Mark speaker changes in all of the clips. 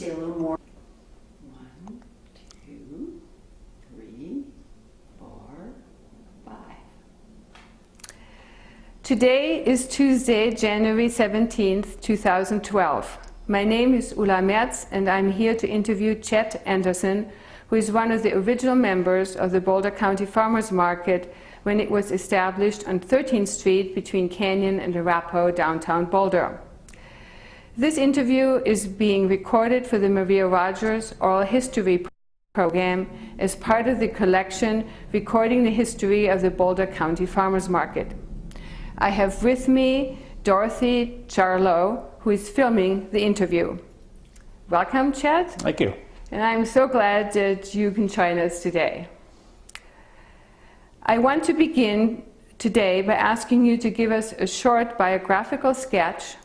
Speaker 1: say a little more. 1, 2, 3, 4, 5.
Speaker 2: Today is Tuesday, January 17th, 2012. My name is Ulla Merz and I'm here to interview Chet Anderson, who is one of the original members of the Boulder County Farmers Market when it was established on 13th Street between Canyon and Arapahoe, downtown Boulder. This interview is being recorded for the Maria Rogers Oral History program as part of the collection Recording the History of the Boulder County Farmers Market. I have with me Dorothy Charlo, who is filming the interview. Welcome, Chet.
Speaker 3: Thank you.
Speaker 2: And I'm so glad that you can join us today. I want to begin today by asking you to give us a short biographical sketch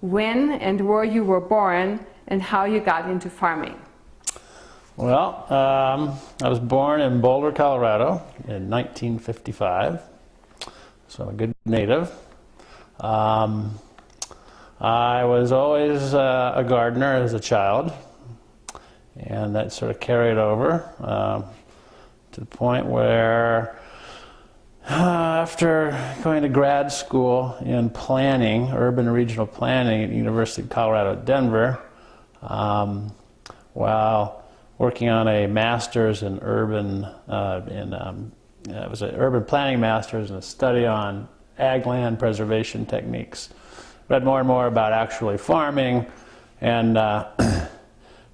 Speaker 2: when and where you were born and how you got into farming.
Speaker 3: Well, I was born in Boulder, Colorado in 1955, so I'm a good native. I was always a gardener as a child, and that sort of carried over to the point where after going to grad school in planning, urban and regional planning at the University of Colorado at Denver, while working on a master's in urban, it was an urban planning master's and a study on ag land preservation techniques. Read more and more about actually farming, and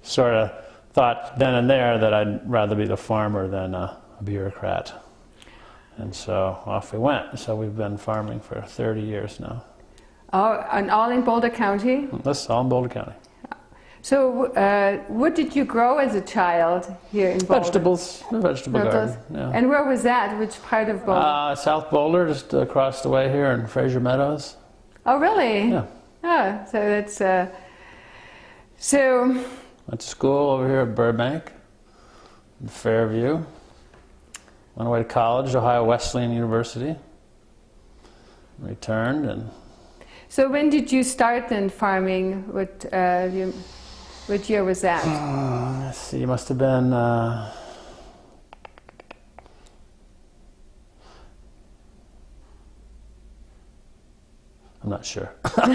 Speaker 3: sort of thought then and there that I'd rather be the farmer than a bureaucrat. And so off we went. So we've been farming for 30 years now.
Speaker 2: Oh, and all in Boulder County?
Speaker 3: That's all in Boulder County.
Speaker 2: So what did you grow as a child here in Boulder?
Speaker 3: Vegetables, a vegetable garden. Yeah.
Speaker 2: And where was that? Which part of Boulder?
Speaker 3: South Boulder, just across the way here in Fraser Meadows.
Speaker 2: Oh, really?
Speaker 3: Yeah.
Speaker 2: Oh, so that's, so...
Speaker 3: Went to school over here at Burbank, in Fairview. Went away to college, Ohio Wesleyan University. Returned and...
Speaker 2: So when did you start then farming? What year was that?
Speaker 3: Let's see, it must have been... I'm not sure.
Speaker 2: That's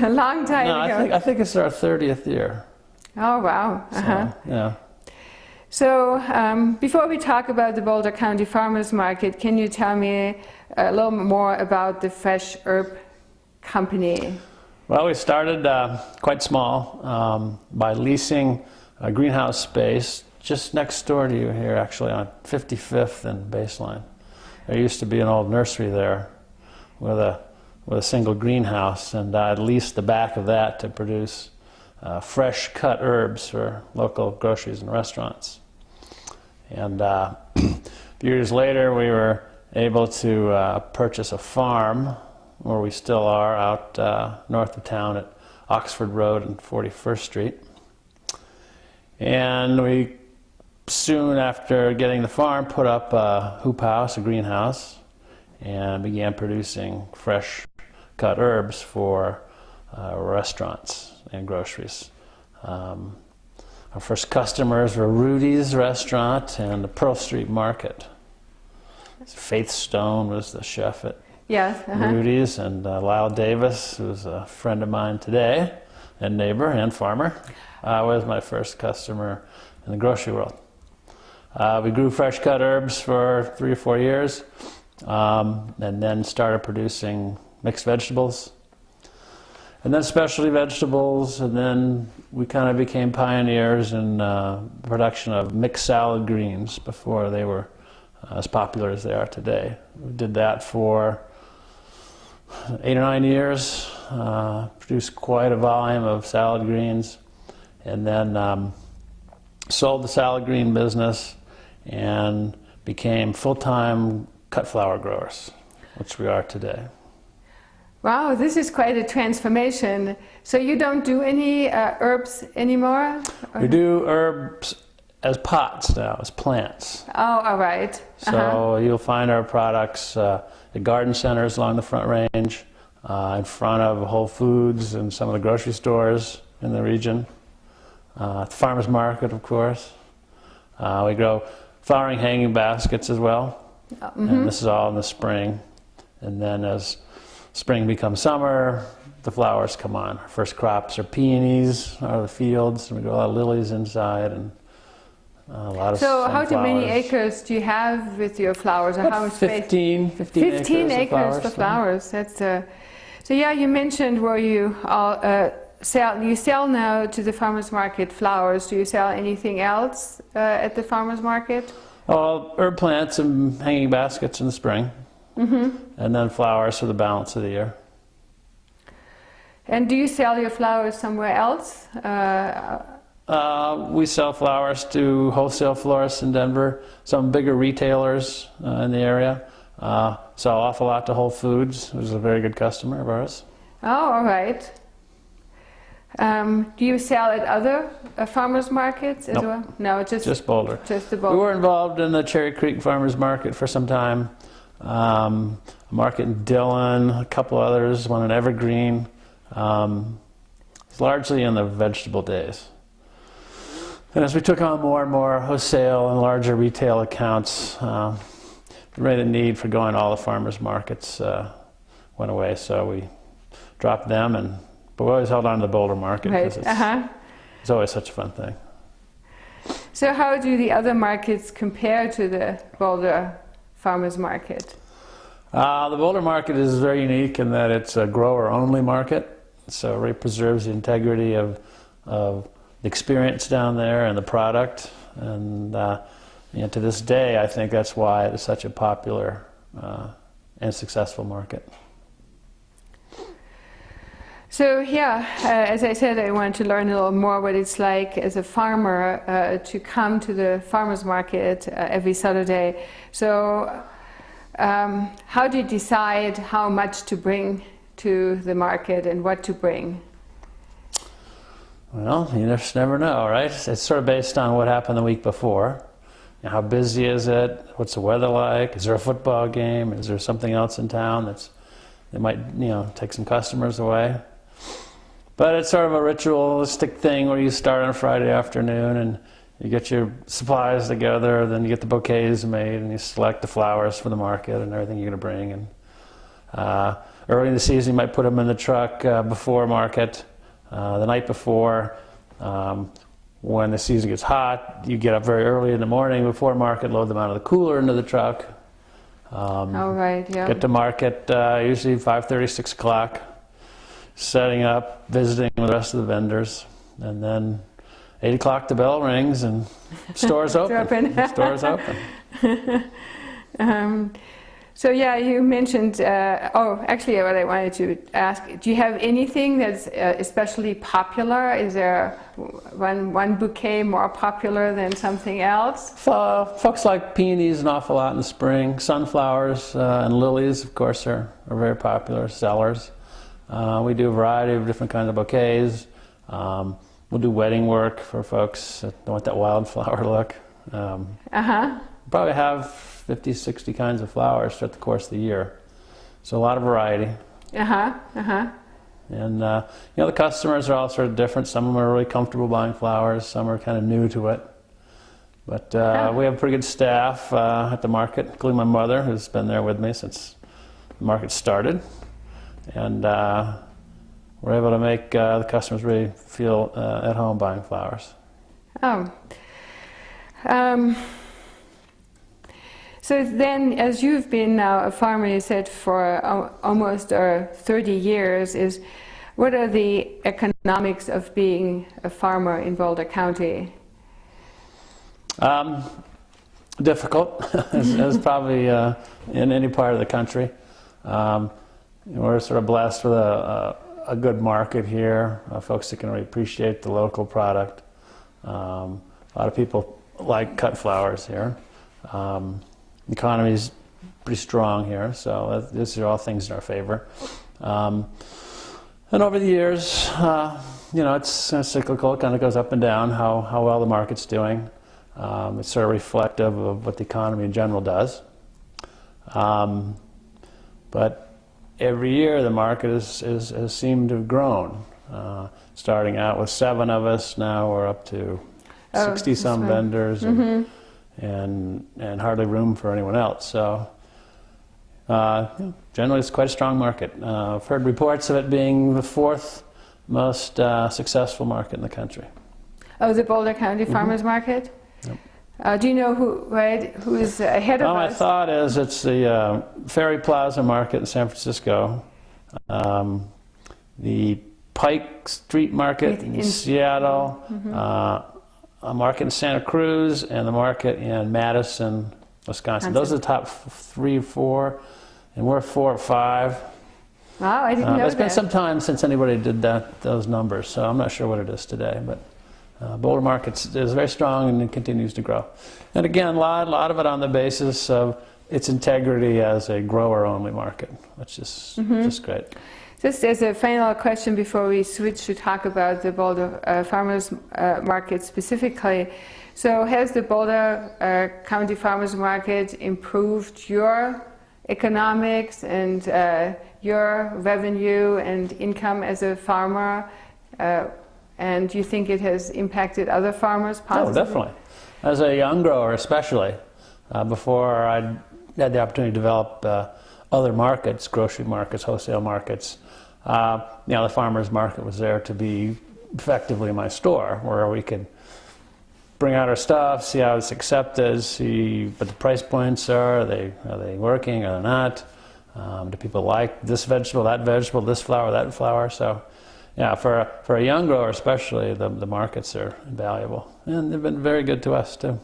Speaker 2: a long time ago.
Speaker 3: I think it's our 30th year.
Speaker 2: Oh, wow.
Speaker 3: So, yeah.
Speaker 2: So before we talk about the Boulder County Farmers Market, can you tell me a little more about the Fresh Herb Company?
Speaker 3: Well, we started quite small by leasing a greenhouse space just next door to you here, actually, on 55th and Baseline. There used to be an old nursery there with a single greenhouse, and I'd leased the back of that to produce fresh cut herbs for local groceries and restaurants. And a few years later we were able to purchase a farm, where we still are, out north of town at Oxford Road and 41st Street. And we soon after getting the farm put up a hoop house, a greenhouse, and began producing fresh cut herbs for restaurants and groceries. Our first customers were Rudy's Restaurant and the Pearl Street Market. Faith Stone was the chef at Rudy's, and Lyle Davis, who's a friend of mine today, and neighbor and farmer, was my first customer in the grocery world. We grew fresh cut herbs for 3 or 4 years, and then started producing mixed vegetables, and then specialty vegetables, and then we kind of became pioneers in production of mixed salad greens before they were as popular as they are today. We did that for 8 or 9 years, produced quite a volume of salad greens, and then sold the salad green business and became full-time cut flower growers, which we are today.
Speaker 2: Wow, this is quite a transformation. So you don't do any herbs anymore?
Speaker 3: We do herbs as pots now, as plants.
Speaker 2: Oh, all right.
Speaker 3: So you'll find our products at garden centers along the Front Range, in front of Whole Foods and some of the grocery stores, in the region. The farmers market, of course. We grow flowering hanging baskets as well. And this is all in the spring. And then as spring becomes summer, the flowers come on. Our first crops are peonies out of the fields, and we grow a lot of lilies inside, and a lot of
Speaker 2: So how many
Speaker 3: sunflowers.
Speaker 2: acres do you have with your flowers? Or how much space?
Speaker 3: 15
Speaker 2: acres for flowers. That's so yeah, you mentioned where you all sell now to the farmers market flowers. Do you sell anything else at the farmers market?
Speaker 3: Well, herb plants and hanging baskets in the spring, and then flowers for the balance of the year.
Speaker 2: And do you sell your flowers somewhere else?
Speaker 3: We sell flowers to wholesale florists in Denver, some bigger retailers in the area. Sell an awful lot to Whole Foods, who's a very good customer of ours.
Speaker 2: Oh, all right. Do you sell at other farmers markets as
Speaker 3: Nope.
Speaker 2: well? No,
Speaker 3: Just Boulder.
Speaker 2: Just the
Speaker 3: We
Speaker 2: Boulder.
Speaker 3: were involved in the Cherry Creek Farmers Market for some time. A market in Dillon, a couple others, one in Evergreen. It's largely in the vegetable days. And as we took on more and more wholesale and larger retail accounts, the need for going to all the farmers markets went away, so we dropped them, but we always held on to the Boulder market
Speaker 2: Right.
Speaker 3: because it's always such a fun thing.
Speaker 2: So how do the other markets compare to the Boulder farmers market?
Speaker 3: The Boulder market is very unique in that it's a grower-only market, so it really preserves the integrity of the experience down there and the product. And to this day, I think that's why it is such a popular and successful market.
Speaker 2: So yeah, as I said, I want to learn a little more what it's like as a farmer to come to the farmers market every Saturday. So how do you decide how much to bring to the market and what to bring?
Speaker 3: Well, you just never know, right? It's sort of based on what happened the week before. How busy is it? What's the weather like? Is there a football game? Is there something else in town that might, take some customers away? But it's sort of a ritualistic thing where you start on Friday afternoon and you get your supplies together, then you get the bouquets made and you select the flowers for the market and everything you're going to bring. And early in the season, you might put them in the truck before market. The night before, when the season gets hot, you get up very early in the morning before market, load them out of the cooler into the truck.
Speaker 2: All right, yeah.
Speaker 3: Get to market usually 5:30, 6 o'clock, setting up, visiting with the rest of the vendors, and then 8 o'clock the bell rings and stores open. Stores open.
Speaker 2: So yeah, you mentioned, actually what I wanted to ask, do you have anything that's especially popular? Is there one bouquet more popular than something else?
Speaker 3: Folks like peonies an awful lot in the spring. Sunflowers and lilies, of course, are very popular sellers. We do a variety of different kinds of bouquets. We'll do wedding work for folks that want that wildflower look. Probably have 50, 60 kinds of flowers throughout the course of the year. So a lot of variety. And the customers are all sort of different. Some of them are really comfortable buying flowers. Some are kind of new to it. But we have a pretty good staff at the market, including my mother, who's been there with me since the market started. And we're able to make the customers really feel at home buying flowers.
Speaker 2: So then, as you've been now a farmer, you said, for almost 30 years, what are the economics of being a farmer in Boulder County?
Speaker 3: Difficult, as probably in any part of the country. We're sort of blessed with a good market here, folks that can really appreciate the local product. A lot of people like cut flowers here. The economy is pretty strong here, so these are all things in our favor. And over the years, it's cyclical. It kind of goes up and down how well the market's doing. It's sort of reflective of what the economy in general does. But every year the market has seemed to have grown. Starting out with 7 of us, now we're up to 60-some vendors, and hardly room for anyone else. So generally it's quite a strong market. I've heard reports of it being the 4th most successful market in the country.
Speaker 2: Oh, the Boulder County Farmers Market?
Speaker 3: Yep.
Speaker 2: Do you know who is ahead of us?
Speaker 3: My thought is it's the Ferry Plaza Market in San Francisco, the Pike Street Market in Seattle, a market in Santa Cruz, and the market in Madison, Wisconsin. Those are the top 3 or 4, and we're 4 or 5.
Speaker 2: Wow, I didn't know
Speaker 3: It's been
Speaker 2: that.
Speaker 3: some time since anybody did those numbers, so I'm not sure what it is today. But Boulder Market is very strong and it continues to grow. And again, a lot of it on the basis of its integrity as a grower-only market, which is just great.
Speaker 2: Just as a final question before we switch to talk about the Boulder Farmers Market specifically. So has the Boulder County Farmers Market improved your economics and your revenue and income as a farmer? And do you think it has impacted other farmers positively?
Speaker 3: Oh, definitely. As a young grower especially, before I had the opportunity to develop other markets, grocery markets, wholesale markets, the farmers market was there to be effectively my store, where we could bring out our stuff, see how it's accepted, see what the price points are. Are they working or not? Do people like this vegetable, this flower, that flower? So, yeah, for a young grower especially, the markets are invaluable, and they've been very good to us too.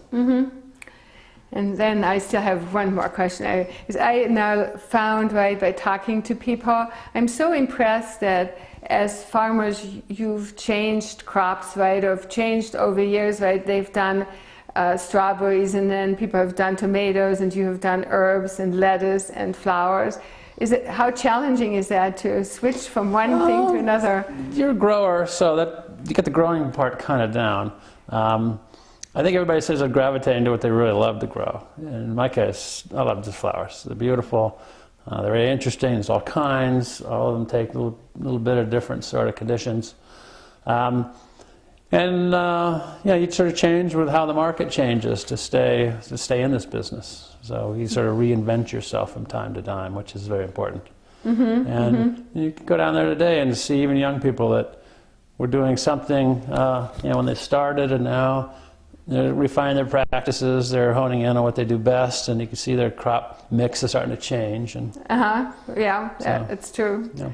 Speaker 2: And then I still have one more question. I now found, right, by talking to people, I'm so impressed that as farmers, you've changed crops, right, or changed over years, right? They've done strawberries, and then people have done tomatoes, and you have done herbs and lettuce and flowers. How challenging is that to switch from one thing to another?
Speaker 3: You're a grower, so that you get the growing part kind of down. I think everybody says they're gravitating to what they really love to grow. In my case, I love the flowers. They're beautiful. They're very interesting. There's all kinds. All of them take a little bit of different sort of conditions. You sort of change with how the market changes to stay in this business. So you sort of reinvent yourself from time to time, which is very important. You can go down there today and see even young people that were doing something when they started, and now they're refining their practices, they're honing in on what they do best, and you can see their crop mix is starting to change.
Speaker 2: It's true.
Speaker 3: Yeah.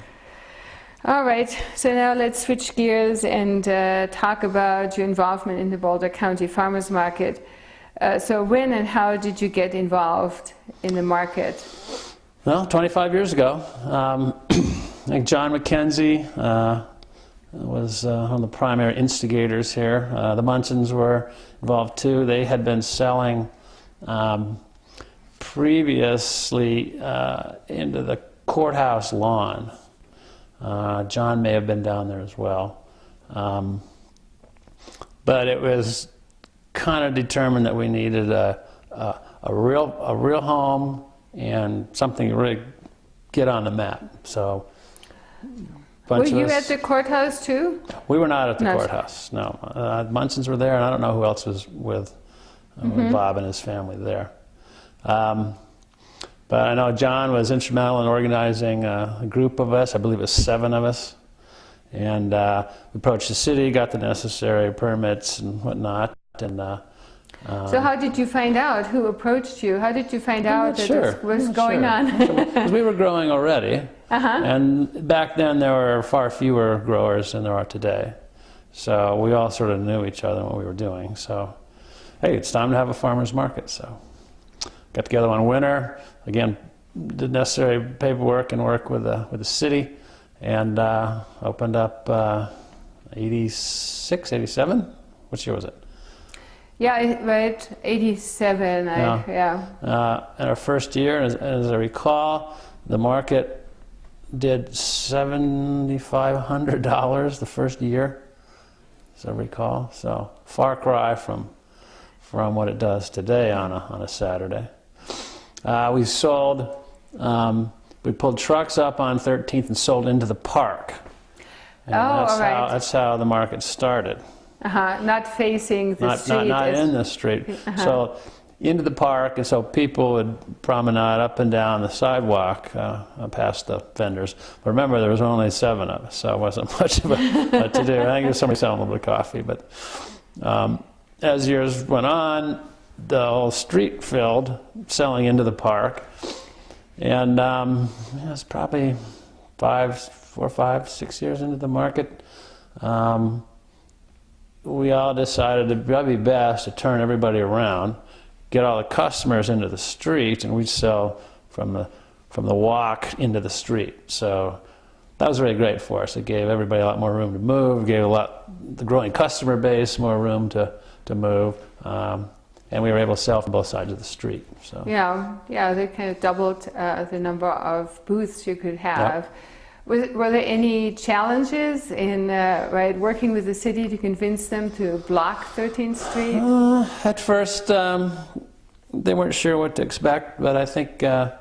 Speaker 2: All right, so now let's switch gears and talk about your involvement in the Boulder County Farmers Market. So when and how did you get involved in the market?
Speaker 3: Well, 25 years ago. I think John McKenzie was one of the primary instigators here. The Munsons were involved too. They had been selling previously into the courthouse lawn. John may have been down there as well. But it was kind of determined that we needed a real home and something to really get on the map. So
Speaker 2: Were you at the courthouse too?
Speaker 3: We were not at the courthouse, no. Munsons were there, and I don't know who else was with Bob and his family there. But I know John was instrumental in organizing a group of us. I believe it was 7 of us. And we approached the city, got the necessary permits and whatnot. And
Speaker 2: so how did you find out? Who approached you? How did you find out that this was going on?
Speaker 3: Because we were growing already. And back then there were far fewer growers than there are today. So we all sort of knew each other and what we were doing. So, hey, it's time to have a farmer's market. So got together one winter. Again, did necessary paperwork and work with the city, and opened up 86, 87? Which year was it?
Speaker 2: Yeah, right, 87,
Speaker 3: in our first year, as I recall, the market did $7,500 the first year, as I recall. So far cry from what it does today on a Saturday. We sold, we pulled trucks up on 13th and sold into the park. And
Speaker 2: all right.
Speaker 3: that's how the market started.
Speaker 2: Not facing the street.
Speaker 3: Not in the street. So into the park, and so people would promenade up and down the sidewalk past the vendors. But remember, there was only 7 of us, so it wasn't much of a to do. I think there was somebody selling a little bit of coffee. But as years went on, the whole street filled, selling into the park. And it was probably 4, 5, 6 years into the market. We all decided it'd probably be best to turn everybody around, get all the customers into the street, and we'd sell from the walk into the street. So that was really great for us. It gave everybody a lot more room to move, gave the growing customer base more room to move, and we were able to sell from both sides of the street. So
Speaker 2: yeah, they kind of doubled the number of booths you could have.
Speaker 3: Yep.
Speaker 2: Were there any challenges in working with the city to convince them to block 13th Street?
Speaker 3: At first, they weren't sure what to expect, but I think they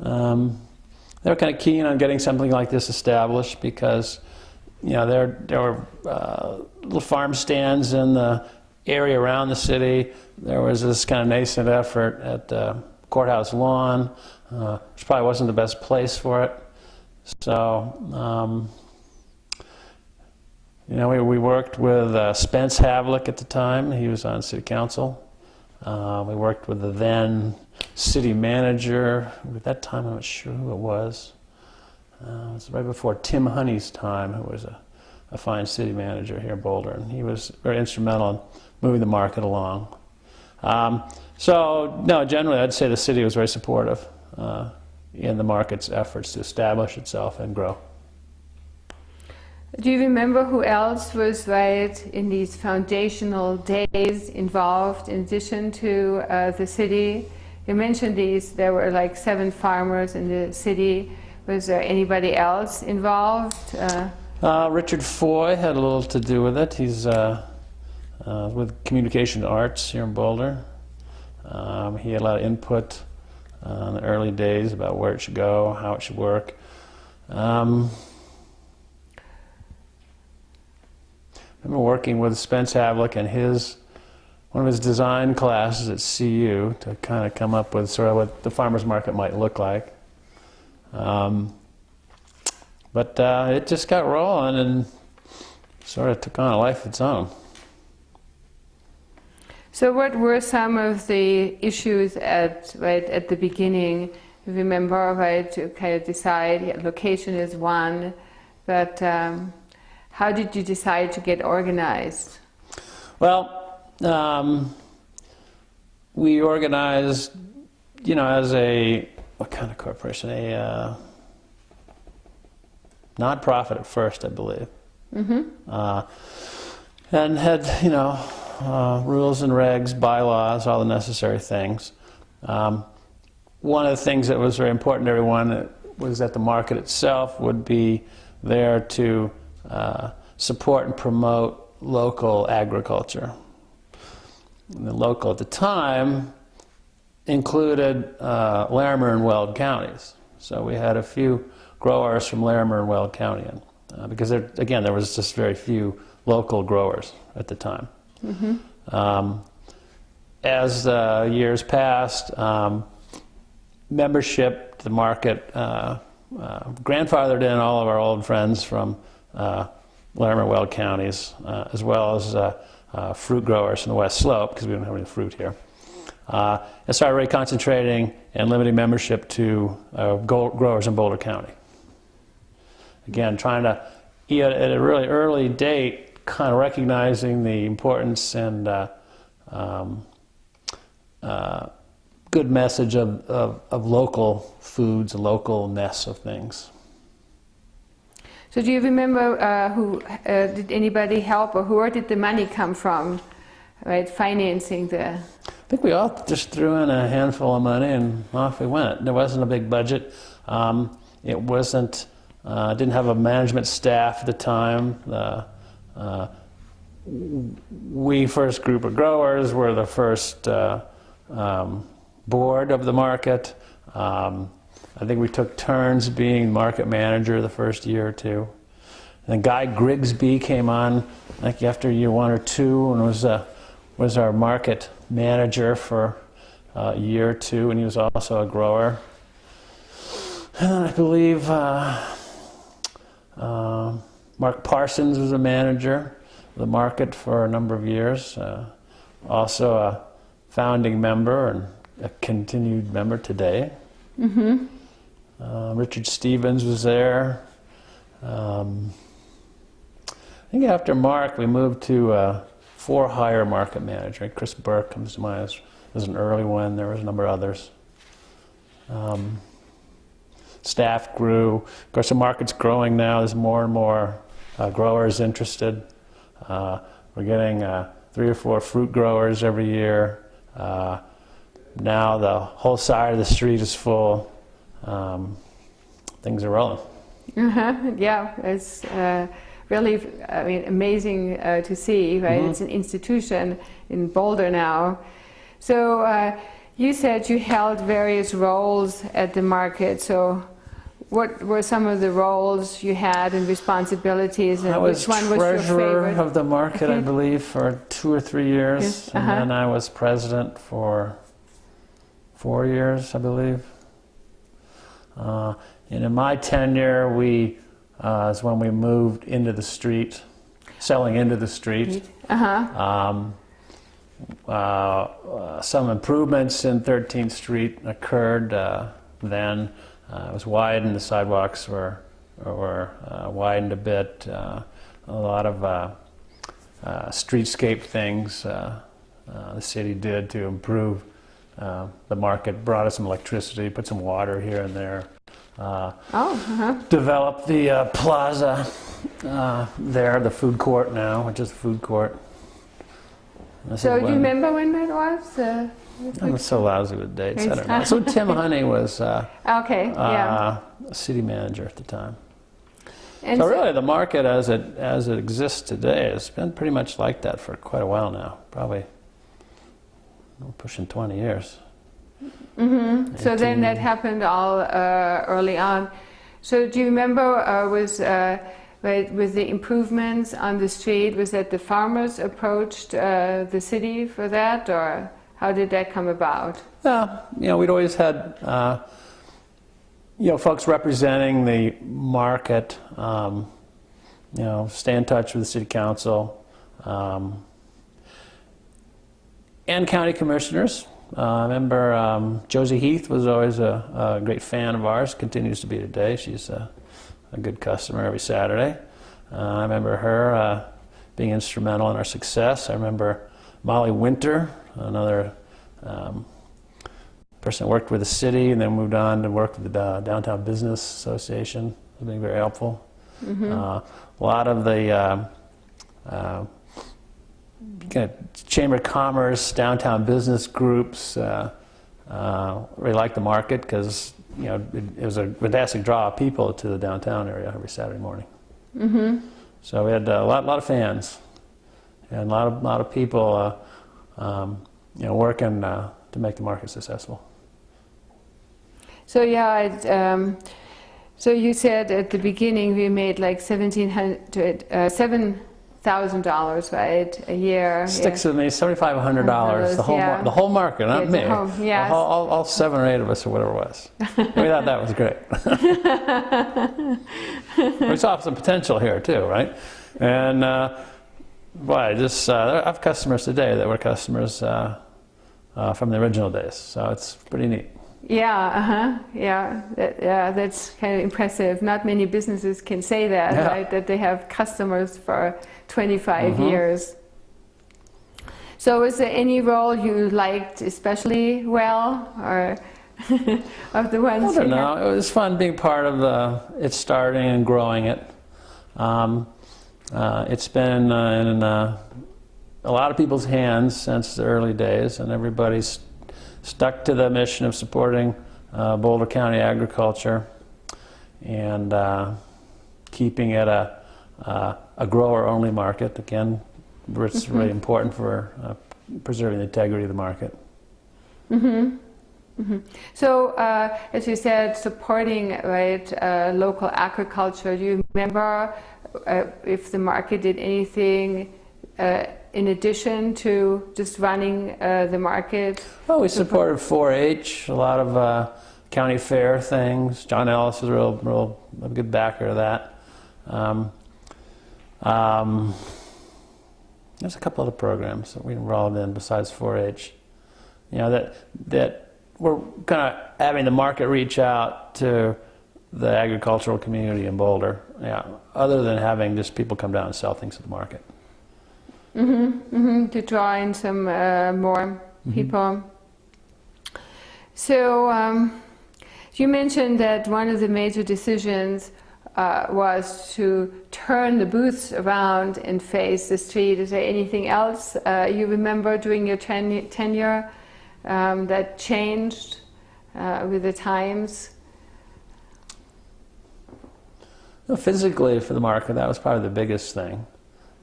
Speaker 3: were kind of keen on getting something like this established because, there were little farm stands in the area around the city. There was this kind of nascent effort at the courthouse lawn, which probably wasn't the best place for it. So, we worked with Spence Havlick at the time. He was on city council. We worked with the then city manager. At that time, I'm not sure who it was. It was right before Tim Honey's time, who was a fine city manager here in Boulder. And he was very instrumental in moving the market along. Generally, I'd say the city was very supportive in the market's efforts to establish itself and grow.
Speaker 2: Do you remember who else was in these foundational days involved in addition to the city? You mentioned there were like 7 farmers in the city. Was there anybody else involved?
Speaker 3: Richard Foy had a little to do with it. He's with Communication Arts here in Boulder. He had a lot of input in the early days about where it should go, how it should work. I remember working with Spence Havlick and one of his design classes at CU to kind of come up with sort of what the farmer's market might look like. But it just got rolling and sort of took on a life of its own.
Speaker 2: So what were some of the issues at the beginning? You remember, to kind of decide, location is one, but how did you decide to get organized? Well,
Speaker 3: we organized, as what kind of corporation? A nonprofit at first, I believe. Mm-hmm. And had, rules and regs, bylaws, all the necessary things. One of the things that was very important to everyone was that the market itself would be there to support and promote local agriculture. And the local at the time included Larimer and Weld counties. So we had a few growers from Larimer and Weld County, because there was just very few local growers at the time. Mm-hmm. As the years passed, membership to the market grandfathered in all of our old friends from Larimer and Weld counties, as well as fruit growers from the West Slope, because we don't have any fruit here. And started really concentrating and limiting membership to growers in Boulder County. Again, trying to, at a really early date, kind of recognizing the importance and good message of local foods and localness of things.
Speaker 2: So do you remember did anybody help, or where did the money come from, financing the...
Speaker 3: I think we all just threw in a handful of money and off we went. There wasn't a big budget. It wasn't, didn't have a management staff at the time. We first group of growers were the first board of the market. I think we took turns being market manager the first year or two. And Guy Grigsby came on like after year 1 or 2 and was our market manager for a year or 2, and he was also a grower. And then I believe Mark Parsons was a manager of the market for a number of years, also a founding member and a continued member today.
Speaker 2: Mm-hmm.
Speaker 3: Richard Stevens was there. I think after Mark, we moved to for-hire market manager. Chris Burke comes to mind as an early one. There was a number of others. Staff grew. Of course, the market's growing now. There's more and more growers interested. We're getting 3 or 4 fruit growers every year. Now the whole side of the street is full. Things are rolling.
Speaker 2: Uh-huh. Yeah, it's really, I mean, amazing to see, right?
Speaker 3: Mm-hmm.
Speaker 2: It's an institution in Boulder now. So you said you held various roles at the market. So what were some of the roles you had and responsibilities, and which one was your
Speaker 3: treasurer
Speaker 2: favorite?
Speaker 3: of the market, I believe, for 2 or 3 years.
Speaker 2: Yes.
Speaker 3: And then I was president for 4 years, I believe. And in my tenure, is when we moved into the street, selling into the street. Some improvements in 13th Street occurred then. It was widened, the sidewalks were widened a bit. A lot of streetscape things the city did to improve the market, brought us some electricity, put some water here and there. Developed the plaza there, the food court now, which is the food court.
Speaker 2: So do you remember when that was?
Speaker 3: I'm so lousy with dates, I don't know. So Tim Honey was city manager at the time.
Speaker 2: And
Speaker 3: so really the market as it exists today has been pretty much like that for quite a while now, probably pushing 20 years.
Speaker 2: Mm-hmm. So then that happened all early on. So do you remember with the improvements on the street, was that the farmers approached the city for that, or how did that come about?
Speaker 3: Yeah, we'd always had folks representing the market, stay in touch with the city council and county commissioners. I remember Josie Heath was always a great fan of ours, continues to be today. She's a good customer every Saturday. I remember her being instrumental in our success. I remember Molly Winter, another person that worked with the city and then moved on to work with the Downtown Business Association, being very helpful.
Speaker 2: Mm-hmm.
Speaker 3: A lot of the Chamber of Commerce, downtown business groups really liked the market because it was a fantastic draw of people to the downtown area every Saturday morning.
Speaker 2: Mm-hmm.
Speaker 3: So we had a lot of fans and a lot of people working to make the market successful.
Speaker 2: So so you said at the beginning we made like $7,000, right, a year.
Speaker 3: Sticks with me, $7,500. The whole market, not me.
Speaker 2: Yes.
Speaker 3: All 7 or 8 of us, or whatever it was. We thought that was great. We saw some potential here too, right? And I have customers today that were customers from the original days, so it's pretty neat.
Speaker 2: Yeah, that's kind of impressive. Not many businesses can say that, right? That they have customers for 25 years. So was there any role you liked especially well, or of the ones
Speaker 3: I don't know. It was fun being part of it starting and growing it. It's been in a lot of people's hands since the early days, and everybody's stuck to the mission of supporting Boulder County agriculture and keeping it a grower-only market. Again, it's really important for preserving the integrity of the market.
Speaker 2: Mm-hmm. Mm-hmm. So, as you said, supporting local agriculture. Do you remember if the market did anything in addition to just running the market?
Speaker 3: Well, we supported 4-H, a lot of county fair things. John Ellis is a good backer of that. There's a couple other programs that we involved in besides 4-H. You know, that we're kind of having the market reach out to the agricultural community in Boulder. Yeah, other than having just people come down and sell things at the market.
Speaker 2: To draw in some more people. So you mentioned that one of the major decisions was to turn the booths around and face the street. Is there anything else you remember during your tenure that changed with the times?
Speaker 3: Well, physically for the market, that was probably the biggest thing.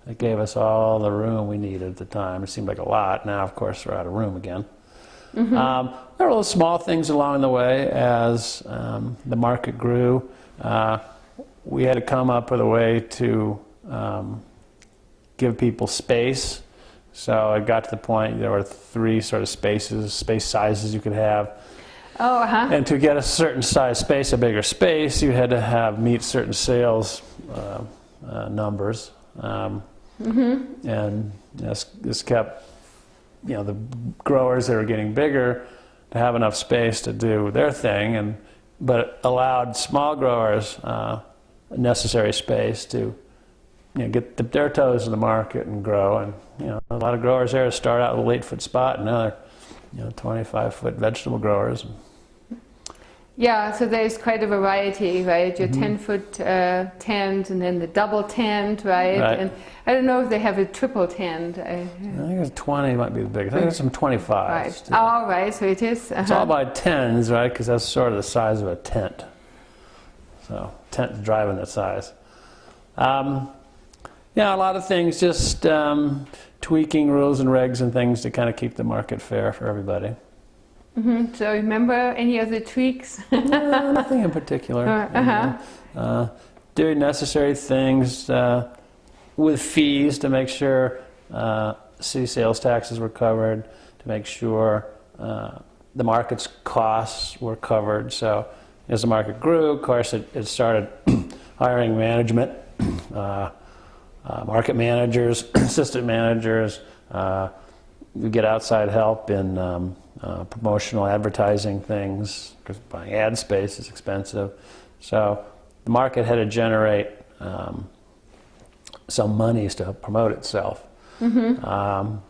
Speaker 3: It gave us all the room we needed at the time. It seemed like a lot. Now, of course, we're out of room again. There were little small things along the way as the market grew. We had to come up with a way to give people space. So it got to the point there were 3 sort of space sizes you could have.
Speaker 2: Oh,
Speaker 3: And to get a certain size space, a bigger space, you had to meet certain sales numbers. And this kept, you know, the growers that were getting bigger to have enough space to do their thing, but it allowed small growers necessary space to, you know, get dip their toes in the market and grow. And you know, a lot of growers there start out with a 8-foot spot, and now they're, you know, 25-foot vegetable growers.
Speaker 2: yeah, so there's quite a variety, right? Your 10-foot tent, and then the double tent, right? And I don't know if they have a triple tent.
Speaker 3: I think it's 20 might be the biggest. I think there's some 25s.
Speaker 2: Right.
Speaker 3: Too.
Speaker 2: Oh, right, so it is.
Speaker 3: It's all by 10s, right? Because that's sort of the size of a tent. So tent is driving that size. Yeah, a lot of things, just tweaking rules and regs and things to kind of keep the market fair for everybody.
Speaker 2: So remember any of the tweaks?
Speaker 3: No, nothing in particular. Doing necessary things with fees to make sure city sales taxes were covered, to make sure the market's costs were covered. So as the market grew, of course, it started hiring management, market managers, assistant managers. We get outside help in promotional advertising things, because buying ad space is expensive. So the market had to generate some monies to promote itself. And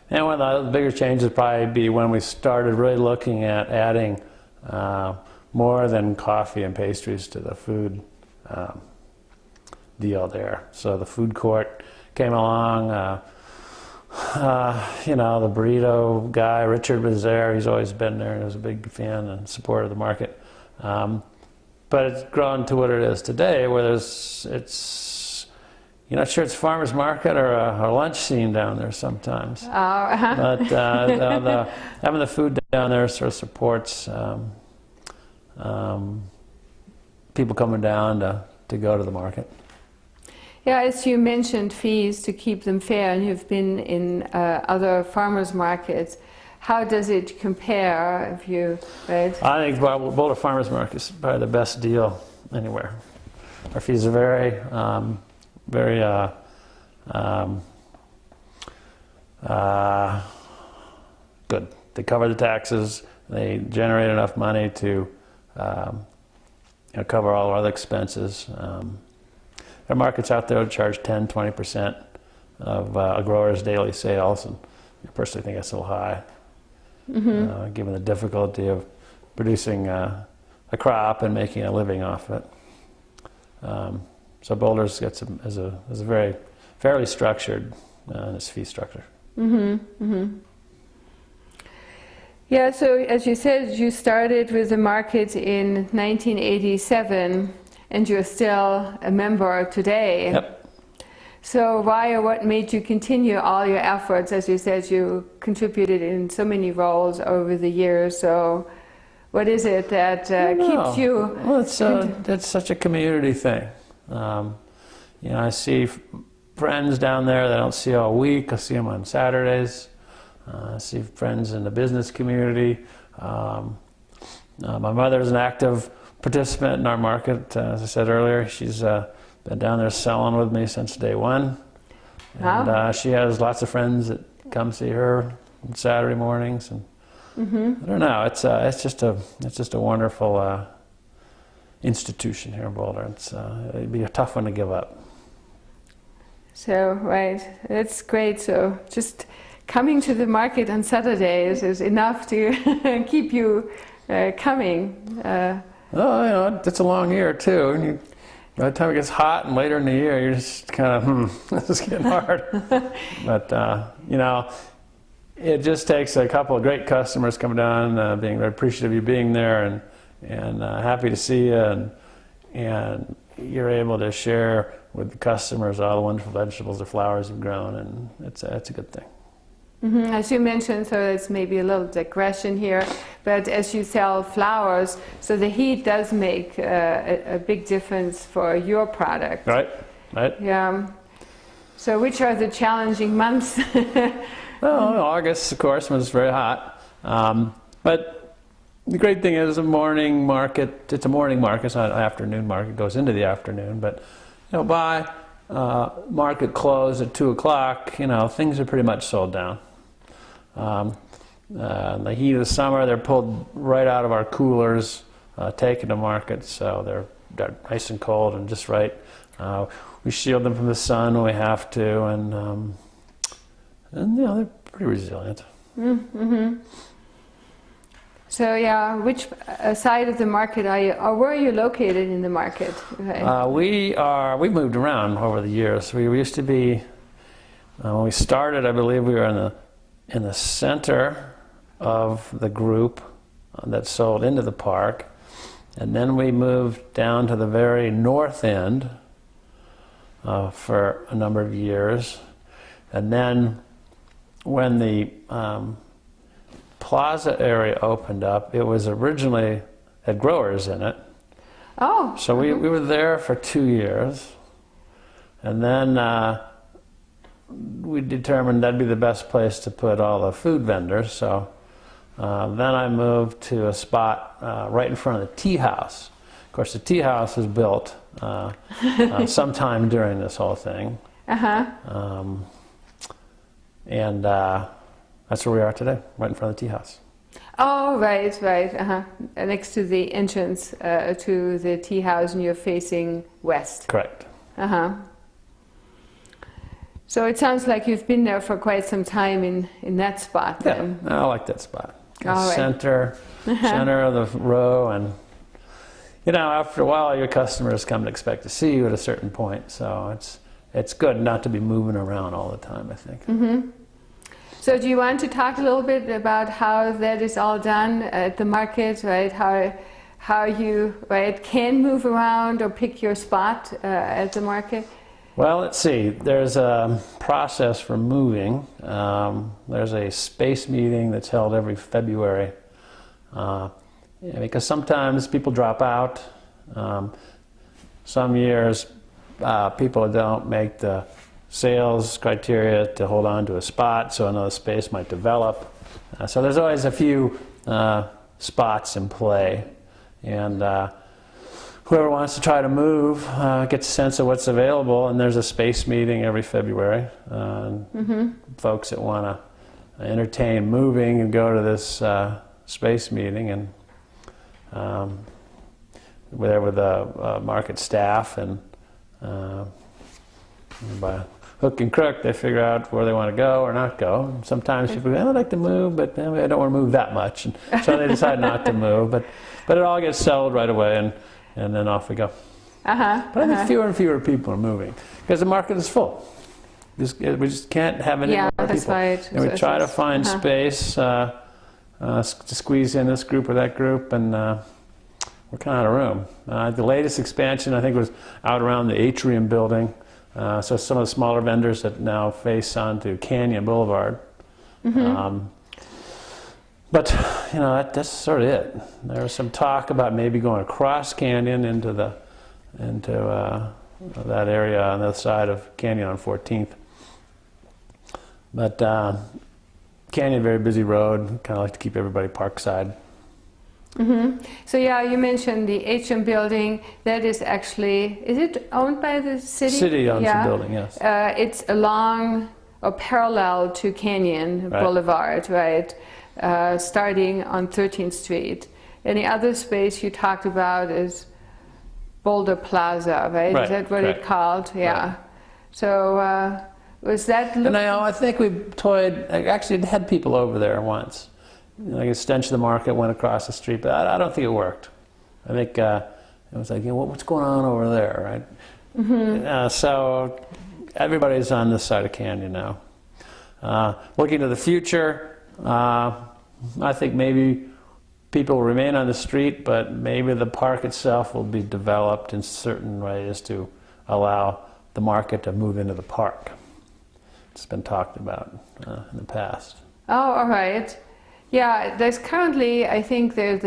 Speaker 3: one of the bigger changes would probably be when we started really looking at adding more than coffee and pastries to the food deal there. So the food court came along. You know, the burrito guy, Richard, was there. He's always been there and was a big fan and supporter of the market. But it's grown to what it is today, where you're not sure it's a farmer's market or a lunch scene down there sometimes. But having the food down there sort of supports people coming down to go to the market.
Speaker 2: Yeah, as you mentioned, fees to keep them fair, and you've been in other farmers markets. How does it compare? If you, right?
Speaker 3: I think Boulder Farmers Market is probably the best deal anywhere. Our fees are very good. They cover the taxes. They generate enough money to cover all our other expenses. There are markets out there that charge 10-20% of a grower's daily sales, and I personally think that's a little high, given the difficulty of producing a crop and making a living off it. So Boulder's got is a very fairly structured in its fee structure.
Speaker 2: Yeah, so as you said, you started with the market in 1987. And you're still a member today.
Speaker 3: Yep.
Speaker 2: So why or what made you continue all your efforts? As you said, you contributed in so many roles over the years. So what is it that keeps you?
Speaker 3: Well, it's such a community thing. I see friends down there that I don't see all week. I see them on Saturdays. I see friends in the business community. My mother's an active participant in our market. As I said earlier, she's been down there selling with me since day one. And
Speaker 2: Wow.
Speaker 3: she has lots of friends that come see her on Saturday mornings. And I don't know. It's just a wonderful institution here in Boulder. It'd be a tough one to give up.
Speaker 2: So, right, that's great. So just coming to the market on Saturdays is enough to keep you coming.
Speaker 3: It's a long year too. And by the time it gets hot and later in the year, you're just kind of, this is getting hard. But, it just takes a couple of great customers coming down, being very appreciative of you being there and happy to see you. And you're able to share with the customers all the wonderful vegetables or flowers you've grown, and it's a good thing.
Speaker 2: As you mentioned, so it's maybe a little digression here, but as you sell flowers, so the heat does make a big difference for your product.
Speaker 3: Right.
Speaker 2: Yeah. So which are the challenging months?
Speaker 3: Well, August, of course, when it's very hot. But the great thing is a morning market. It's a morning market. It's not an afternoon market. It goes into the afternoon. But by market close at 2 o'clock, things are pretty much sold down. The heat of the summer, they're pulled right out of our coolers, taken to market, so they're nice and cold and just right. We shield them from the sun when we have to, and they're pretty resilient.
Speaker 2: So yeah, which side of the market are you, or where are you located in the market? Okay.
Speaker 3: We've moved around over the years. We used to be, when we started, I believe we were in the center of the group that sold into the park, and then we moved down to the very north end for a number of years, and then when the plaza area opened up, it was originally had growers in it.
Speaker 2: Oh.
Speaker 3: So we were there for 2 years, and then we determined that'd be the best place to put all the food vendors. So then I moved to a spot right in front of the tea house. Of course, the tea house was built sometime during this whole thing. And that's where we are today, right in front of the tea house.
Speaker 2: Oh, right. Next to the entrance to the tea house, and you're facing west.
Speaker 3: Correct.
Speaker 2: So it sounds like you've been there for quite some time in that spot. Then.
Speaker 3: Yeah, I like that spot.
Speaker 2: All right.
Speaker 3: Center of the row, and after a while, your customers come to expect to see you at a certain point. So it's good not to be moving around all the time, I think.
Speaker 2: So do you want to talk a little bit about how that is all done at the market, right? How you can move around or pick your spot at the market?
Speaker 3: Well, let's see. There's a process for moving. There's a space meeting that's held every February because sometimes people drop out. Some years people don't make the sales criteria to hold on to a spot, so another space might develop. So there's always a few spots in play, and whoever wants to try to move gets a sense of what's available, and there's a space meeting every February. Folks that want to entertain moving and go to this space meeting, and we're there with the market staff, and by hook and crook, they figure out where they want to go or not go. And sometimes people go, I'd like to move, but I don't want to move that much. And so they decide not to move. But it all gets settled right away, and then off we go. But I think fewer and fewer people are moving because the market is full. We just can't have any more people.
Speaker 2: That's right.
Speaker 3: And we try to find space to squeeze in this group or that group, and we're kind of out of room. The latest expansion, I think, was out around the Atrium building. So some of the smaller vendors that now face onto Canyon Boulevard. But that's sort of it. There was some talk about maybe going across Canyon into that area on the other side of Canyon on 14th. But Canyon, very busy road. Kind of like to keep everybody parkside.
Speaker 2: So yeah, you mentioned the HM building. That is actually, is it owned by the city?
Speaker 3: City owns
Speaker 2: Yeah.
Speaker 3: the building, yes.
Speaker 2: It's along or parallel to Canyon
Speaker 3: Right.
Speaker 2: Boulevard, right? Starting on 13th Street. And the other space you talked about is Boulder Plaza, right?
Speaker 3: Right,
Speaker 2: Is that what
Speaker 3: correct.
Speaker 2: it called? Yeah.
Speaker 3: Right.
Speaker 2: So was that?
Speaker 3: And I think we toyed, actually it had people over there once. Like a stench of the market went across the street, but I don't think it worked. I think it was like, what's going on over there, right? So everybody's on this side of Canyon now. Looking to the future, I think maybe people will remain on the street, but maybe the park itself will be developed in certain ways to allow the market to move into the park. It's been talked about in the past.
Speaker 2: Oh, all right. Yeah, there's currently, I think there's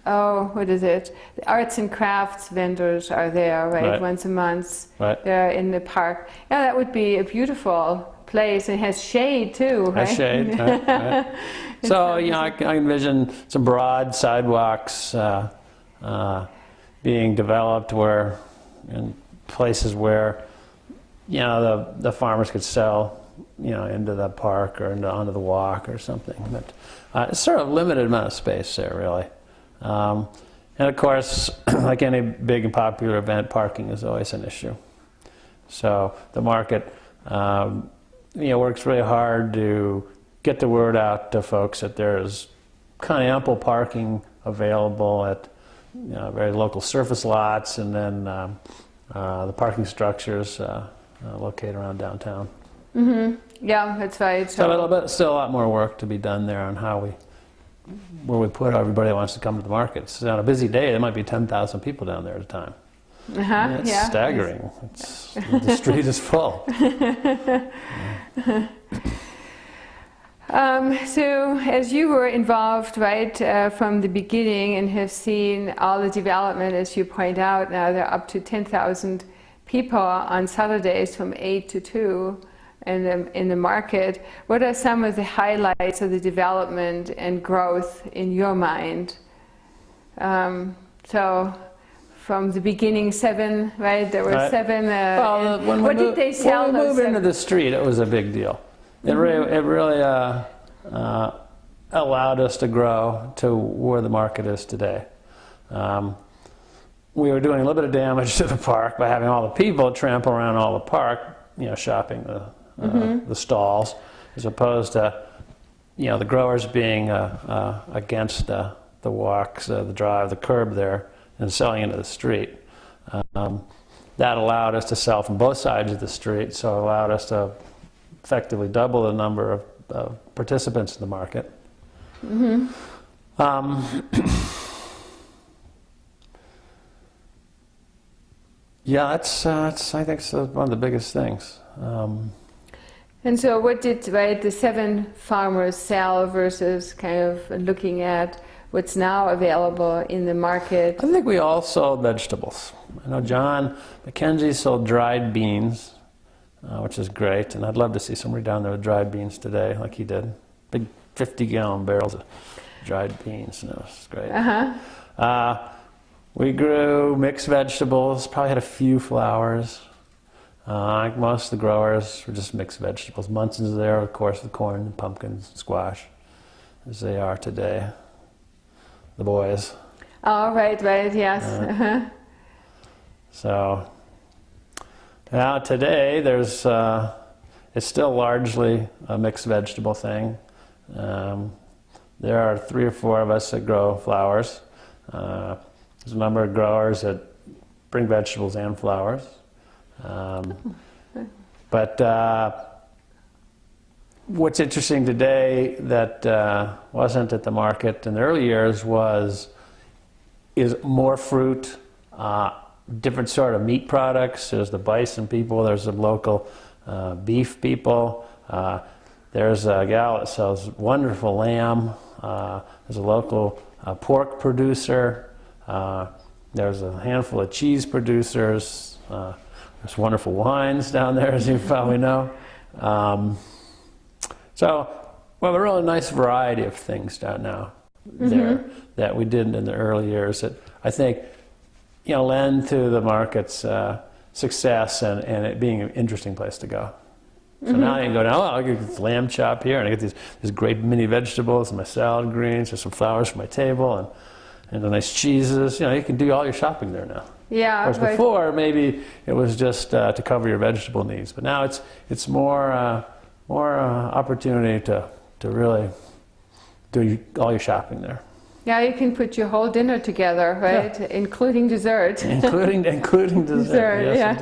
Speaker 2: what is it? The arts and crafts vendors are there, right? Once a month.
Speaker 3: Right.
Speaker 2: They're in the park. Yeah, that would be a beautiful place. It has shade too, right?
Speaker 3: Has shade, right. So, I envision some broad sidewalks being developed where, in places where, the farmers could sell, into the park or onto the walk or something. But it's sort of limited amount of space there, really. And of course, like any big and popular event, parking is always an issue. So the market, works really hard to get the word out to folks that there's kind of ample parking available at very local surface lots, and then the parking structures located around downtown.
Speaker 2: Yeah, that's right.
Speaker 3: So still a lot more work to be done there on where we put everybody that wants to come to the market. So on a busy day, there might be 10,000 people down there at a time. It's staggering. The street is full.
Speaker 2: So as you were involved right from the beginning and have seen all the development, as you point out, now there are up to 10,000 people on Saturdays from 8 to 2 in the market. What are some of the highlights of the development and growth in your mind? So from the beginning, 7, right? There were 7. What did they sell?
Speaker 3: When we moved into the street, it was a big deal. It really allowed us to grow to where the market is today. We were doing a little bit of damage to the park by having all the people trample around all the park, shopping the stalls, as opposed to, the growers being against the walks, the drive, the curb there, and selling into the street. That allowed us to sell from both sides of the street, so it allowed us to effectively double the number of participants in the market. That's I think one of the biggest things.
Speaker 2: And so what did the 7 farmers sell versus kind of looking at what's now available in the market?
Speaker 3: I think we all sold vegetables. I know John McKenzie sold dried beans, which is great, and I'd love to see somebody down there with dried beans today, like he did. Big 50-gallon barrels of dried beans, and it was great. We grew mixed vegetables, probably had a few flowers. Like most of the growers were just mixed vegetables. Munson's there, of course, with corn and pumpkins and squash, as they are today. The boys.
Speaker 2: Oh, right, yes.
Speaker 3: So now today there's it's still largely a mixed vegetable thing. There are 3 or 4 of us that grow flowers. There's a number of growers that bring vegetables and flowers. But what's interesting today that wasn't at the market in the early years is more fruit, different sort of meat products. There's the bison people, there's the local beef people. There's a gal that sells wonderful lamb. There's a local pork producer. There's a handful of cheese producers. There's wonderful wines down there, as you probably know. So we have a really nice variety of things down now there that we didn't in the early years that I think, lend to the market's success and it being an interesting place to go. So now I can go down, I get this lamb chop here, and I get these great mini vegetables and my salad greens, there's some flowers for my table, and the nice cheeses. You can do all your shopping there now.
Speaker 2: Yeah.
Speaker 3: Whereas before, maybe it was just to cover your vegetable needs, but now it's more opportunity to really do all your shopping there.
Speaker 2: Yeah, you can put your whole dinner together, right? Yeah. Including dessert.
Speaker 3: including dessert. Yes,
Speaker 2: yeah.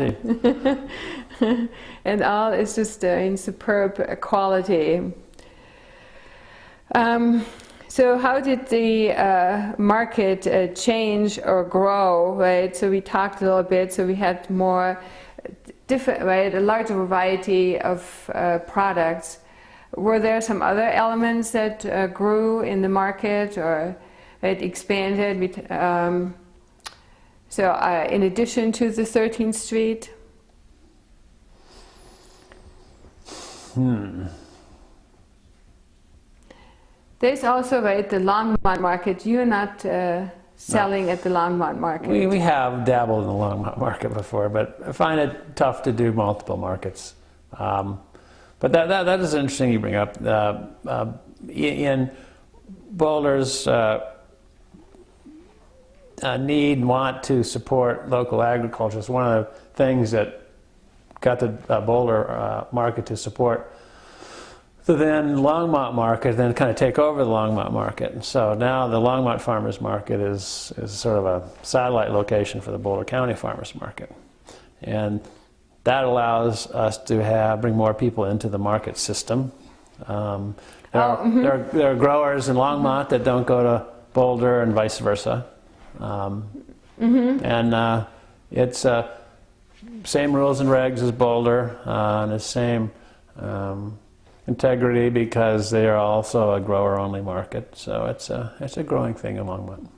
Speaker 3: Indeed.
Speaker 2: And all is just in superb quality. So how did the market change or grow, right? So we talked a little bit, so we had more different, right, a larger variety of products. Were there some other elements that grew in the market or it expanded? In addition to the 13th Street? There's also, right, the Longmont market. You're not selling at the Longmont market.
Speaker 3: We have dabbled in the Longmont market before, but I find it tough to do multiple markets. But that is interesting you bring up. In Boulder's need and want to support local agriculture is one of the things that got the Boulder market to support the then Longmont market, then kind of take over the Longmont market. And so now the Longmont Farmers Market is sort of a satellite location for the Boulder County Farmers Market. And that allows us to bring more people into the market system. There are growers in Longmont that don't go to Boulder and vice versa. And it's same rules and regs as Boulder, and the same integrity because they are also a grower-only market. So it's a growing thing in Longmont.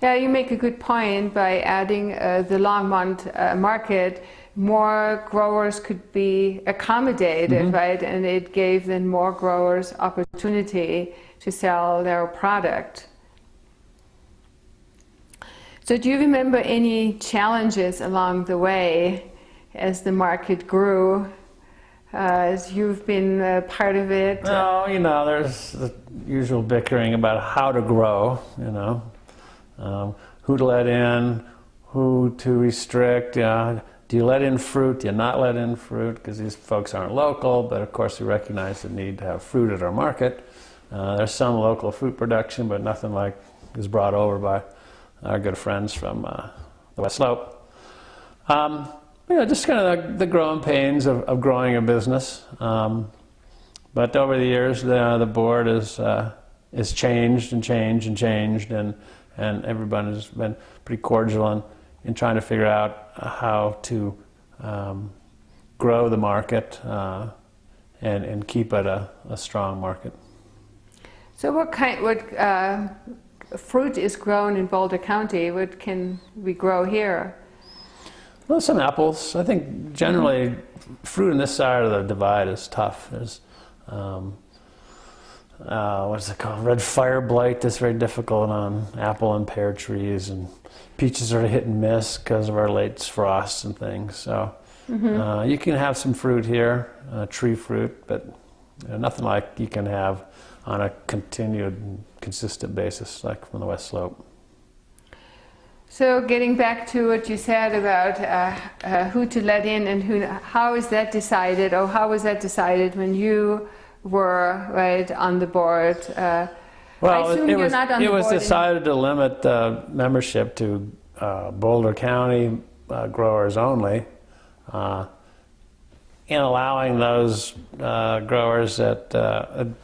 Speaker 2: Yeah, you make a good point. By adding the Longmont market, more growers could be accommodated, right? And it gave then more growers opportunity to sell their product. So do you remember any challenges along the way as the market grew? As you've been part of it?
Speaker 3: No, there's the usual bickering about how to grow, who to let in, who to restrict. Do you let in fruit? Do you not let in fruit? Because these folks aren't local, but of course we recognize the need to have fruit at our market. There's some local fruit production, but nothing like is brought over by our good friends from the West Slope. Just kind of the growing pains of growing a business. But over the years, the board is changed, and everyone has been pretty cordial in trying to figure out how to grow the market and keep it a strong market.
Speaker 2: So what fruit is grown in Boulder County? What can we grow here?
Speaker 3: Well, some apples. I think generally fruit on this side of the divide is tough. There's what's it called? Red fire blight that's very difficult on apple and pear trees, and peaches are hit and miss because of our late frosts and things. So you can have some fruit here, tree fruit, but nothing like you can have on a continued, consistent basis like from the West Slope.
Speaker 2: So getting back to what you said about who to let in and how is that decided, or how was that decided when you were right on the board?
Speaker 3: Well, it was decided to limit membership to Boulder County growers only, in allowing those growers that had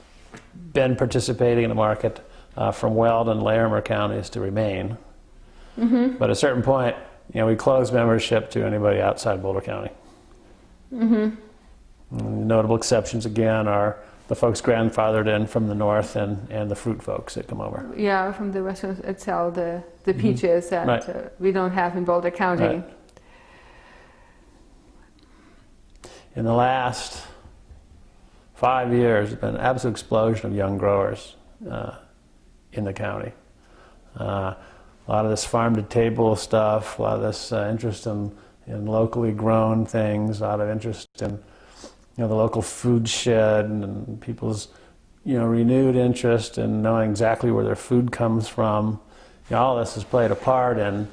Speaker 3: been participating in the market from Weld and Larimer counties to remain. But at a certain point, we closed membership to anybody outside Boulder County. Notable exceptions again are the folks grandfathered in from the north and the fruit folks that come over.
Speaker 2: Yeah, from the western sell the peaches that we don't have in Boulder County.
Speaker 3: in the last 5 years, there's been an absolute explosion of young growers in the county. A lot of this farm-to-table stuff, a lot of this interest in locally grown things, a lot of interest in the local food shed, and people's renewed interest in knowing exactly where their food comes from. All this has played a part in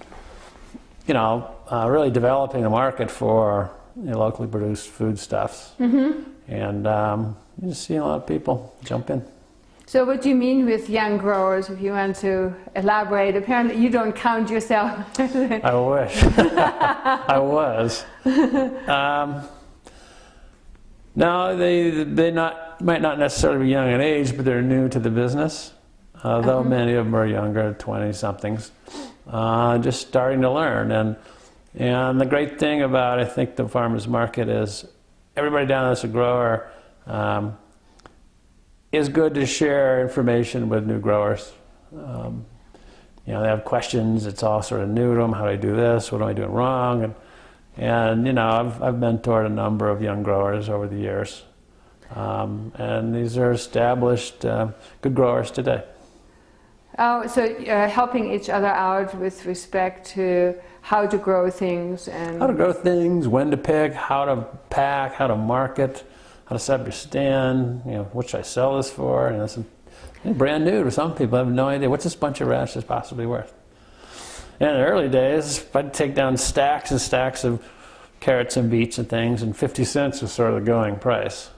Speaker 3: really developing a market for locally produced foodstuffs. And you're just seeing a lot of people jump in.
Speaker 2: So what do you mean with young growers, if you want to elaborate? Apparently you don't count yourself.
Speaker 3: I wish. I was. No, they might not necessarily be young in age, but they're new to the business. Though many of them are younger, 20-somethings, just starting to learn. And the great thing about, I think, the farmers market is everybody down there that's a grower is good to share information with new growers. They have questions. It's all sort of new to them. How do I do this? What am I doing wrong? And I've mentored a number of young growers over the years. And these are established, good growers today.
Speaker 2: Oh, so helping each other out with respect to how to grow things and...
Speaker 3: How to grow things, when to pick, how to pack, how to market, how to set up your stand, what should I sell this for? It's brand new to some people. I have no idea. What's this bunch of radishes possibly worth? And in the early days, I'd take down stacks and stacks of carrots and beets and things, and 50 cents was sort of the going price.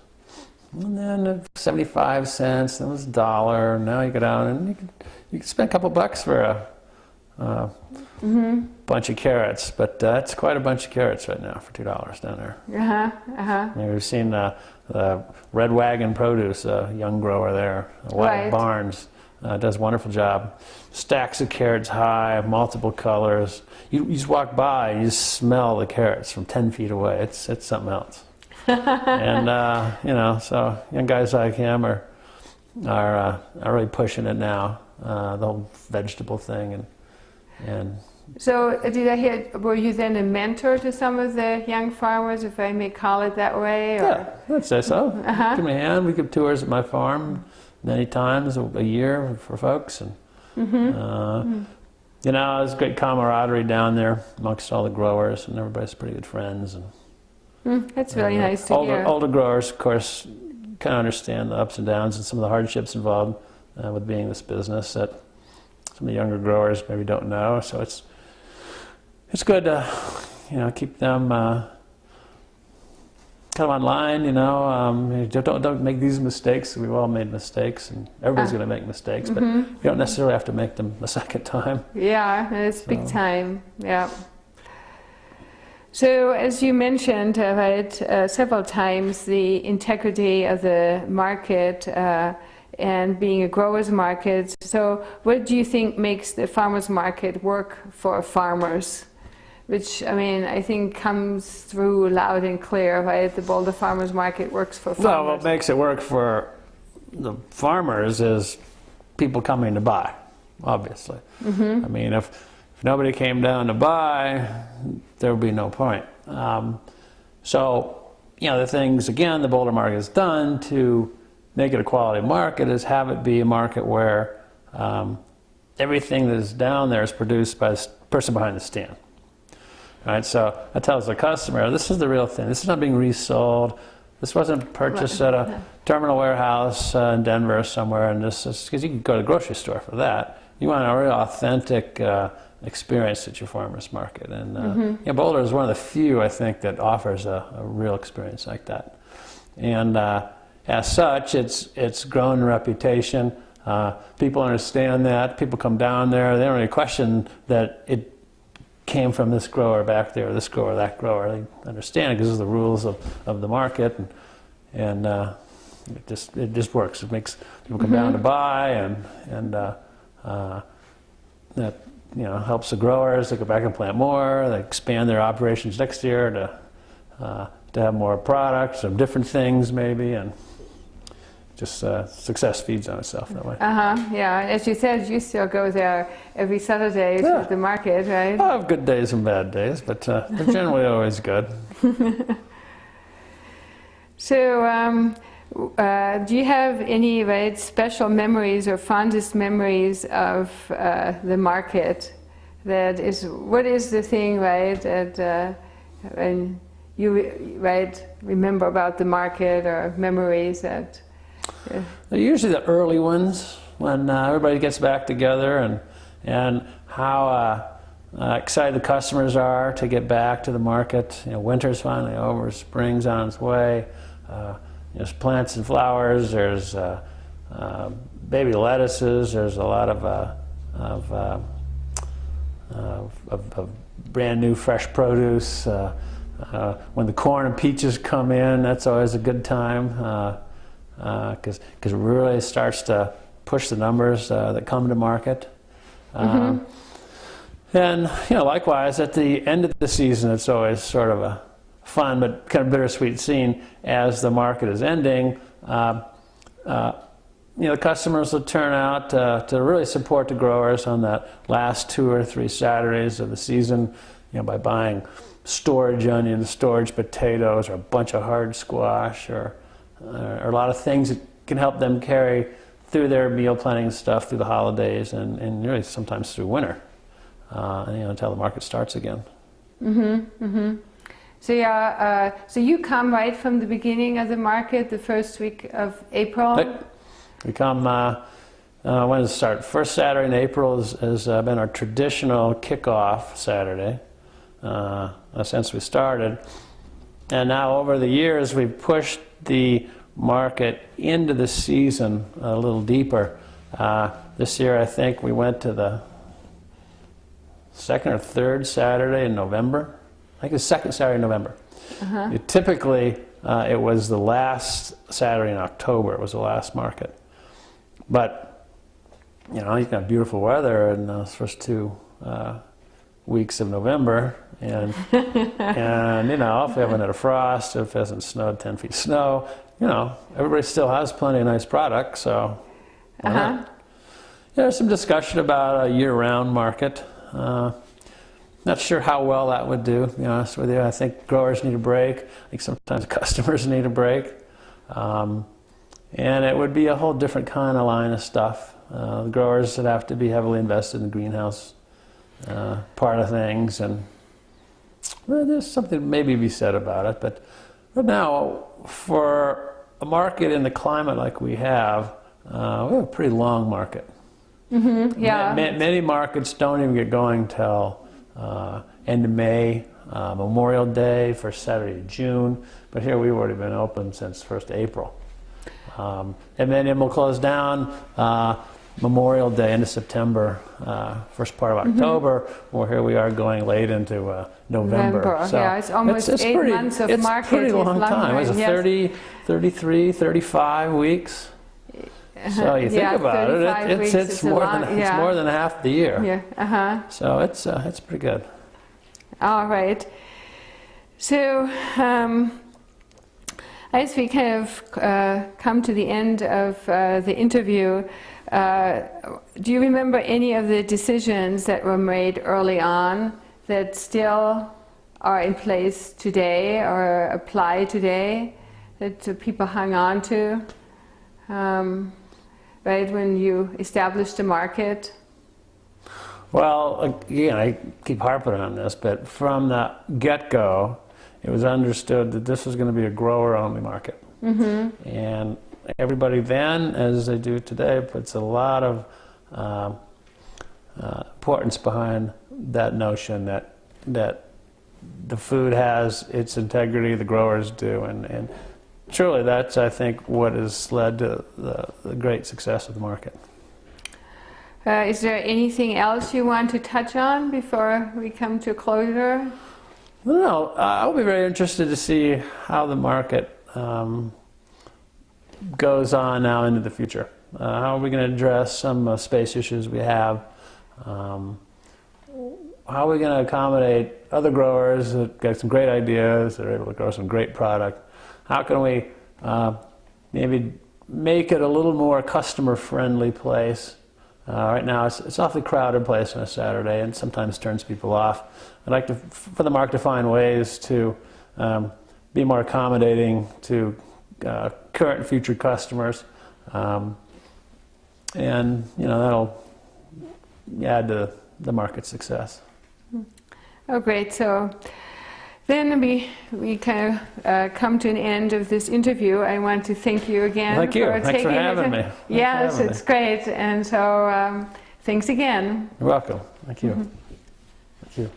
Speaker 3: And then 75 cents, then it was $1. Now you go down and you can spend a couple bucks for a bunch of carrots, but that's quite a bunch of carrots right now for $2 down there. We've seen the Red Wagon Produce, a young grower there, Wyatt Barnes, does a wonderful job. Stacks of carrots high, multiple colors. You just walk by and you just smell the carrots from 10 feet away. It's something else. And so young guys like him are really pushing it now, the whole vegetable thing, and.
Speaker 2: So did I hear? Were you then a mentor to some of the young farmers, if I may call it that way? Or?
Speaker 3: Yeah, I'd say so. Give me a hand. We give tours at my farm many times a year for folks, and there's great camaraderie down there amongst all the growers, and everybody's pretty good friends. And
Speaker 2: that's really nice to hear.
Speaker 3: Older growers, of course, kind of understand the ups and downs and some of the hardships involved with being in this business that some of the younger growers maybe don't know. So it's good to keep them kind of online. Don't make these mistakes. We've all made mistakes, and everybody's going to make mistakes, but you don't necessarily have to make them a second time.
Speaker 2: Yeah, it's big time. Yeah. So, as you mentioned, several times, the integrity of the market and being a grower's market. So, what do you think makes the farmer's market work for farmers? Which, I think comes through loud and clear, right? The Boulder Farmers Market works for farmers.
Speaker 3: Well, what makes it work for the farmers is people coming to buy, obviously. If nobody came down to buy, there would be no point. The things, again, the Boulder market has done to make it a quality market is have it be a market where everything that is down there is produced by the person behind the stand. Right, so that tells the customer, this is the real thing. This is not being resold. This wasn't purchased at a terminal warehouse in Denver or somewhere. And this is because you can go to the grocery store for that. You want a real authentic experience at your farmer's market. And Boulder is one of the few, I think, that offers a real experience like that. And as such, it's grown in reputation. People understand that. People come down there. They don't really question that it came from this grower back there, this grower, that grower. They understand it because of the rules of the market, and it just works. It makes people come down to buy, and that helps the growers. They go back and plant more. They expand their operations next year to have more products of different things, maybe, and just success feeds on itself that way.
Speaker 2: Yeah, as you said, you still go there every Saturday to the market, right?
Speaker 3: I have good days and bad days, but they're generally always good.
Speaker 2: So, do you have any special memories or fondest memories of the market? That is, what is the thing, that when you remember about the market, or memories that?
Speaker 3: They're usually the early ones when everybody gets back together, and how excited the customers are to get back to the market. Winter's finally over, spring's on its way. There's plants and flowers. There's baby lettuces. There's a lot of brand new fresh produce. When the corn and peaches come in, that's always a good time, because it really starts to push the numbers that come to market. And likewise, at the end of the season, it's always sort of a fun but kind of bittersweet scene. As the market is ending, the customers will turn out to really support the growers on that last 2 or 3 Saturdays of the season, by buying storage onions, storage potatoes, or a bunch of hard squash, or a lot of things that can help them carry through their meal planning stuff through the holidays, and really sometimes through winter, until the market starts again.
Speaker 2: So so you come right from the beginning of the market, the first week of April?
Speaker 3: We come, when does it start? First Saturday in April has been our traditional kickoff Saturday since we started. And now over the years we've pushed the market into the season a little deeper. This year I think we went to the second or third Saturday in November. I think it's the second Saturday in November. Typically, it was the last Saturday in October. It was the last market. But, you can have beautiful weather in those first 2 weeks of November. And, and if we haven't had a frost, if it hasn't snowed 10 feet of snow, everybody still has plenty of nice products. So, there's some discussion about a year-round market. Not sure how well that would do, to be honest with you. I think growers need a break. I think sometimes customers need a break. And it would be a whole different kind of line of stuff. The growers would have to be heavily invested in the greenhouse part of things. And there's something maybe to be said about it. But right now, for a market in the climate like we have a pretty long market. Many markets don't even get going till end of May, Memorial Day, first Saturday of June, but here we've already been open since 1st April. And then it will close down Memorial Day, end of September, first part of October, or here we are going late into November. So
Speaker 2: it's almost
Speaker 3: it's
Speaker 2: 8 months of market.
Speaker 3: It's a pretty long time. It's 30, 33, 35 weeks. So you think about it, it's more than half the year. So it's pretty good.
Speaker 2: All right. So as we kind of come to the end of the interview, do you remember any of the decisions that were made early on that still are in place today or apply today that people hung on to? Right, when you established the market?
Speaker 3: Well, again, I keep harping on this, but from the get-go, it was understood that this was going to be a grower-only market. And everybody then, as they do today, puts a lot of importance behind that notion that the food has its integrity, the growers do, and truly, that's, I think, what has led to the great success of the market.
Speaker 2: Is there anything else you want to touch on before we come to closure?
Speaker 3: No, I'll be very interested to see how the market goes on now into the future. How are we going to address some space issues we have? How are we going to accommodate other growers that got some great ideas, that are able to grow some great product? How can we maybe make it a little more customer-friendly place? Right now, it's an awfully crowded place on a Saturday, and sometimes turns people off. I'd like for the market to find ways to be more accommodating to current and future customers, and that'll add to the market success.
Speaker 2: Oh, great. So then we kind of come to an end of this interview. I want to thank you again.
Speaker 3: Thank you.
Speaker 2: For
Speaker 3: Thanks for
Speaker 2: taking
Speaker 3: having me.
Speaker 2: Yes, it's great. And so thanks again.
Speaker 3: You're welcome. Thank you. Thank you.